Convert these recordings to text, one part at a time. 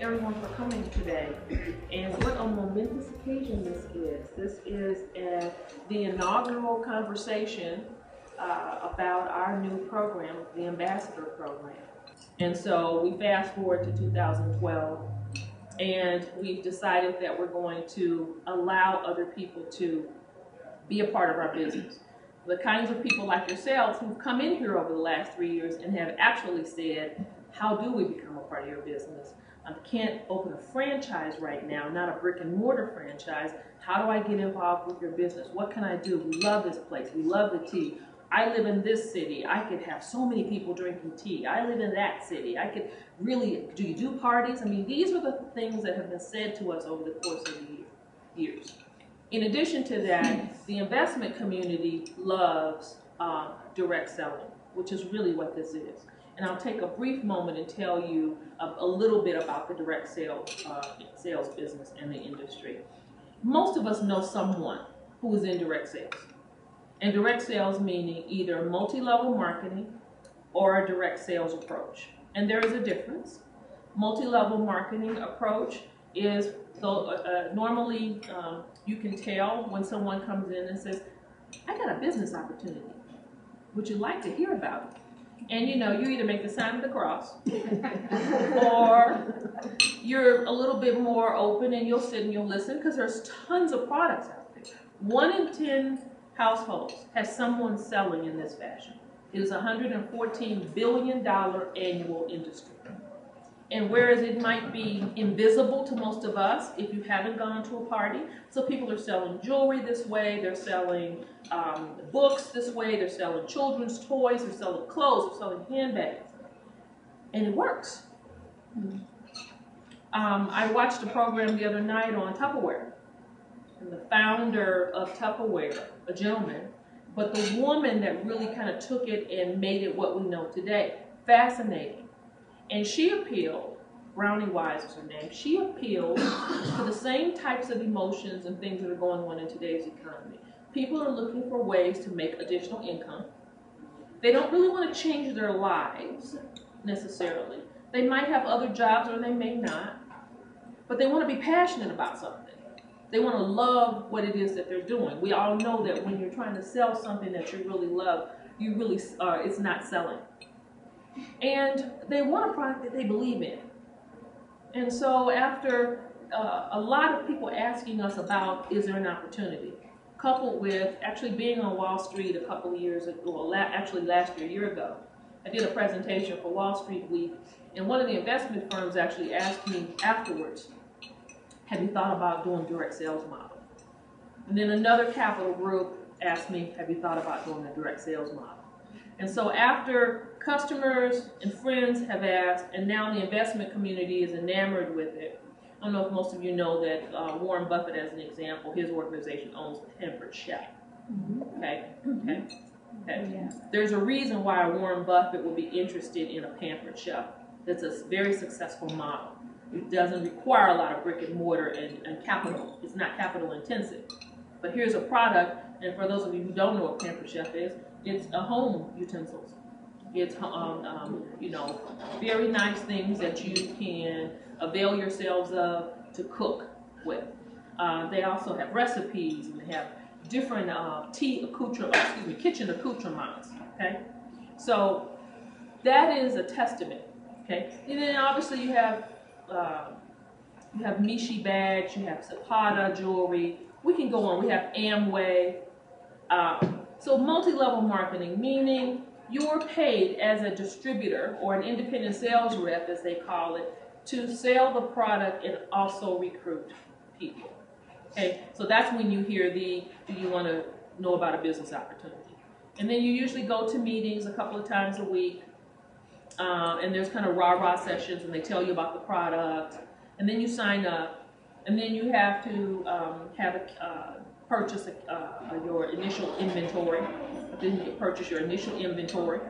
everyone for coming today. And what a momentous occasion this is. This is the inaugural conversation about our new program, the Ambassador Program. And so we fast forward to 2012, and we've decided that we're going to allow other people to be a part of our business. The kinds of people like yourselves who've come in here over the last 3 years and have actually said, how do we become a part of your business? I can't open a franchise right now, not a brick and mortar franchise. How do I get involved with your business? What can I do? We love this place. We love the tea. I live in this city. I could have so many people drinking tea. I live in that city. I could really, do you do parties? I mean, these are the things that have been said to us over the course of the years. In addition to that, the investment community loves direct selling, which is really what this is. And I'll take a brief moment and tell you a little bit about the direct sales business and the industry. Most of us know someone who is in direct sales. And direct sales meaning either multi-level marketing or a direct sales approach. And there is a difference. Multi-level marketing approach is normally you can tell when someone comes in and says, I got a business opportunity. Would you like to hear about it? And you know, you either make the sign of the cross or you're a little bit more open and you'll sit and you'll listen because there's tons of products out there. 1 in 10 households has someone selling in this fashion. It is a $114 billion annual industry. And whereas it might be invisible to most of us if you haven't gone to a party, so people are selling jewelry this way, they're selling books this way, they're selling children's toys, they're selling clothes, they're selling handbags. And it works. I watched a program the other night on Tupperware. And the founder of Tupperware, a gentleman, but the woman that really kind of took it and made it what we know today. Fascinating. And she appealed, Brownie Wise is her name, she appealed to the same types of emotions and things that are going on in today's economy. People are looking for ways to make additional income. They don't really want to change their lives, necessarily. They might have other jobs or they may not, but they want to be passionate about something. They want to love what it is that they're doing. We all know that when you're trying to sell something that you really love, you really it's not selling. And they want a product that they believe in. And so after a lot of people asking us about, is there an opportunity, coupled with actually being on Wall Street a couple of years ago, well, actually last year, a year ago, I did a presentation for Wall Street Week, and one of the investment firms actually asked me afterwards, have you thought about doing a direct sales model? And then another capital group asked me, have you thought about doing a direct sales model? And so after customers and friends have asked, and now the investment community is enamored with it, I don't know if most of you know that Warren Buffett, as an example, his organization owns Pampered Chef. Okay? Yeah. There's a reason why Warren Buffett would be interested in a Pampered Chef. That's a very successful model. It doesn't require a lot of brick and mortar and capital. It's not capital intensive. But here's a product, and for those of you who don't know what Pampered Chef is, it's a home utensils. It's you know, very nice things that you can avail yourselves of to cook with. They also have recipes, and they have different kitchen accoutrements. Okay, so that is a testament. Okay, and then obviously you have Mishi bags, you have Zapata jewelry. We can go on. We have Amway. So multi-level marketing, meaning you're paid as a distributor or an independent sales rep, as they call it, to sell the product and also recruit people. Okay, so that's when you hear do you want to know about a business opportunity? And then you usually go to meetings a couple of times a week, and there's kind of rah-rah sessions, and they tell you about the product, and then you sign up, and then you have to purchase your initial inventory. Then you purchase your initial inventory,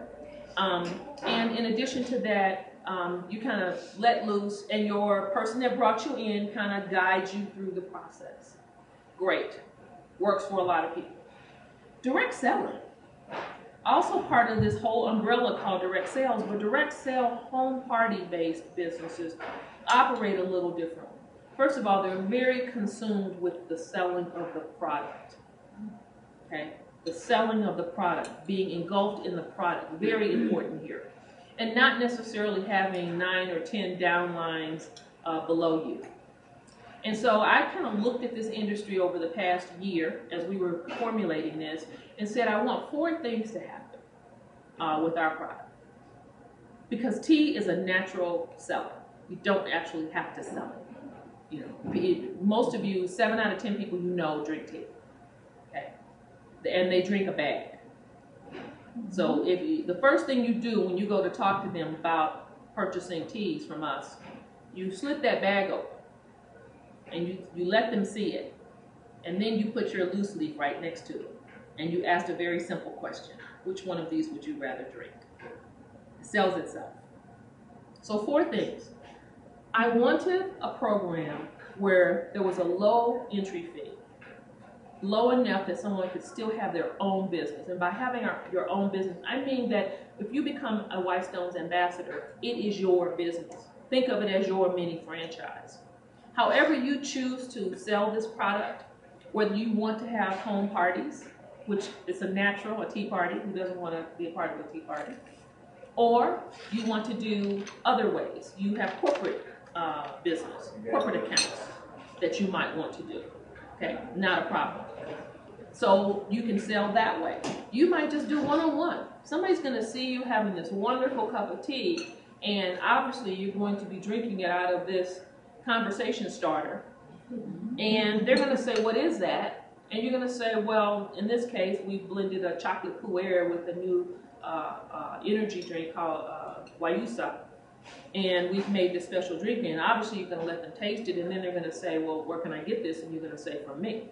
and in addition to that, you kind of let loose, and your person that brought you in kind of guides you through the process. Great, works for a lot of people. Direct selling, also part of this whole umbrella called direct sales, but direct sell home party-based businesses operate a little differently. First of all, they're very consumed with the selling of the product. Okay? The selling of the product, being engulfed in the product, very important here. And not necessarily having 9 or 10 downlines below you. And so I kind of looked at this industry over the past year as we were formulating this and said, I want 4 things to happen with our product. Because tea is a natural seller. You don't actually have to sell it. You know, most of you, 7 out of 10 people you know drink tea. Okay? And they drink a bag. So the first thing you do when you go to talk to them about purchasing teas from us, you slip that bag open and you let them see it. And then you put your loose leaf right next to it. And you ask a very simple question. Which one of these would you rather drink? It sells itself. So 4 things. I wanted a program where there was a low entry fee. Low enough that someone could still have their own business. And by having your own business, I mean that if you become a Wystones ambassador, it is your business. Think of it as your mini franchise. However you choose to sell this product, whether you want to have home parties, which is a natural, a tea party, who doesn't want to be a part of a tea party, or you want to do other ways. You have corporate business, corporate accounts that you might want to do. Okay, not a problem. So you can sell that way. You might just do one-on-one. Somebody's going to see you having this wonderful cup of tea, and obviously you're going to be drinking it out of this conversation starter. And they're going to say, what is that? And you're going to say, well, in this case, we blended a chocolate pu'er with a new energy drink called Wystone. And we've made this special drink, and obviously you're going to let them taste it, and then they're going to say, well, where can I get this? And you're going to say, from me.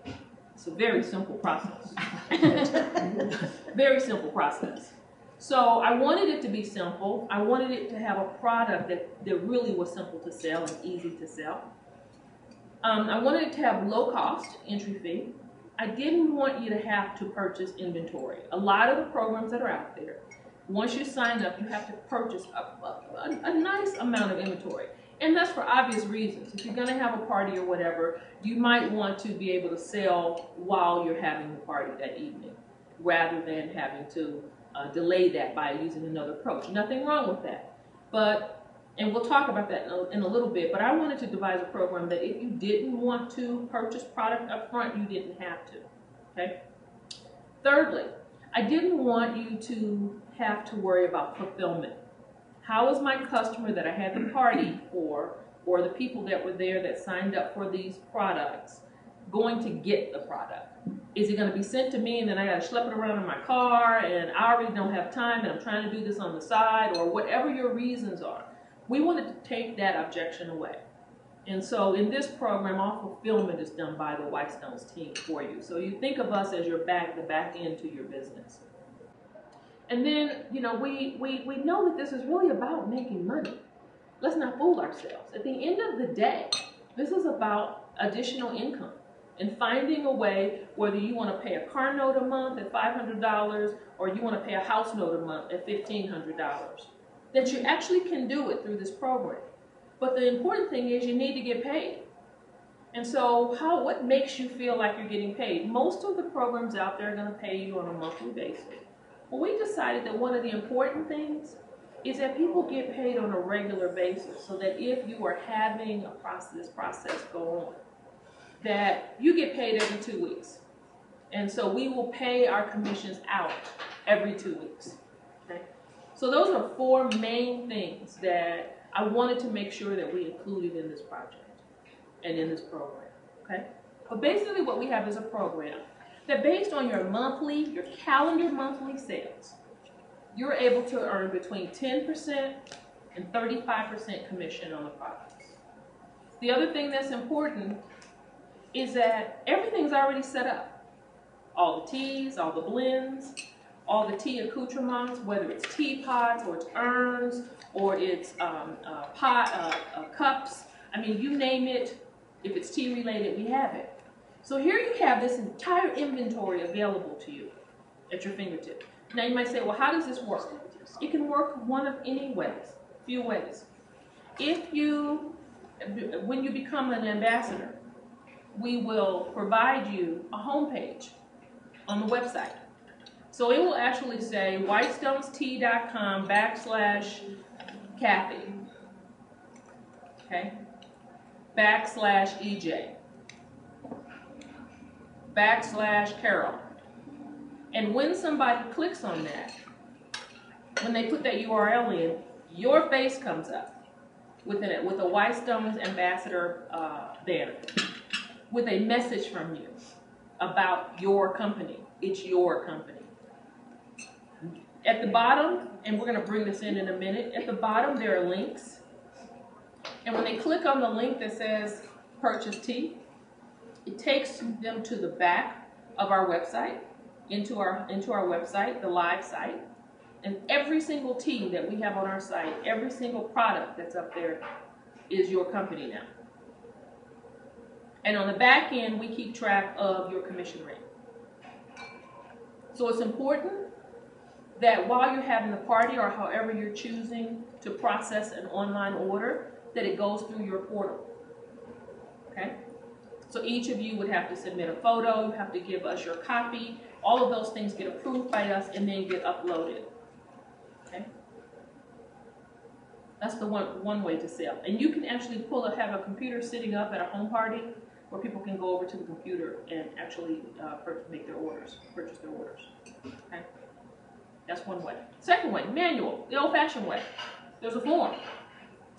It's a very simple process. Very simple process. So I wanted it to be simple. I wanted it to have a product that really was simple to sell and easy to sell. I wanted it to have low cost entry fee. I didn't want you to have to purchase inventory. A lot of the programs that are out there, once you sign up, you have to purchase a nice amount of inventory. And that's for obvious reasons. If you're going to have a party or whatever, you might want to be able to sell while you're having the party that evening, rather than having to delay that by using another approach. Nothing wrong with that. And we'll talk about that in a little bit, but I wanted to devise a program that if you didn't want to purchase product up front, you didn't have to. Okay? Thirdly, I didn't want you to have to worry about fulfillment. How is my customer that I had the party for, or the people that were there that signed up for these products, going to get the product? Is it going to be sent to me and then I got to schlep it around in my car and I already don't have time and I'm trying to do this on the side, or whatever your reasons are? We wanted to take that objection away. And so in this program, all fulfillment is done by the Wystones team for you. So you think of us as the back end to your business. And then, you know, we know that this is really about making money. Let's not fool ourselves. At the end of the day, this is about additional income and finding a way, whether you want to pay a car note a month at $500 or you want to pay a house note a month at $1,500, that you actually can do it through this program. But the important thing is you need to get paid. And so what makes you feel like you're getting paid? Most of the programs out there are going to pay you on a monthly basis. Well, we decided that one of the important things is that people get paid on a regular basis, so that if you are having this process go on, that you get paid every 2 weeks. And so we will pay our commissions out every 2 weeks. Okay? So those are 4 main things that I wanted to make sure that we included in this project and in this program. Okay? But basically what we have is a program that, based on your calendar monthly sales, you're able to earn between 10% and 35% commission on the products. The other thing that's important is that everything's already set up. All the teas, all the blends, all the tea accoutrements, whether it's teapots or it's urns or it's cups. I mean, you name it. If it's tea related, we have it. So here you have this entire inventory available to you at your fingertips. Now you might say, well, how does this work? It can work one of any ways, few ways. If you when you become an ambassador, we will provide you a homepage on the website. So it will actually say wystonestea.com/Kathy, okay, /EJ, /Carol. And when somebody clicks on that, when they put that URL in, your face comes up with a Wystones ambassador banner with a message from you about your company. It's your company. At the bottom, and we're going to bring this in a minute, at the bottom there are links. And when they click on the link that says purchase tea, it takes them to the back of our website, into our website, the live site. And every single tea that we have on our site, every single product that's up there is your company now. And on the back end, we keep track of your commission rate. So it's important that while you're having the party, or however you're choosing to process an online order, that it goes through your portal. Okay? So each of you would have to submit a photo, you have to give us your copy. All of those things get approved by us and then get uploaded. Okay? That's the one way to sell. And you can actually have a computer sitting up at a home party where people can go over to the computer and actually purchase their orders. Okay? That's one way. Second way, manual, the old-fashioned way. There's a form.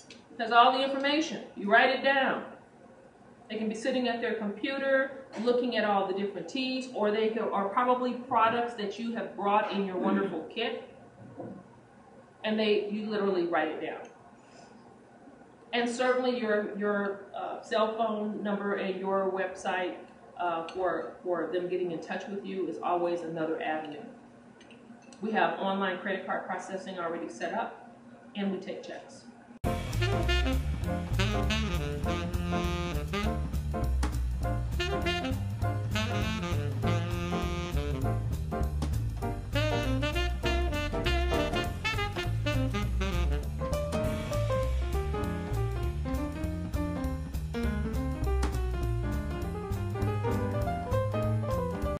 It has all the information. You write it down. They can be sitting at their computer looking at all the different teas, or they are probably products that you have brought in your wonderful kit, and you literally write it down. And certainly your cell phone number and your website for them getting in touch with you is always another avenue. We have online credit card processing already set up, and we take checks.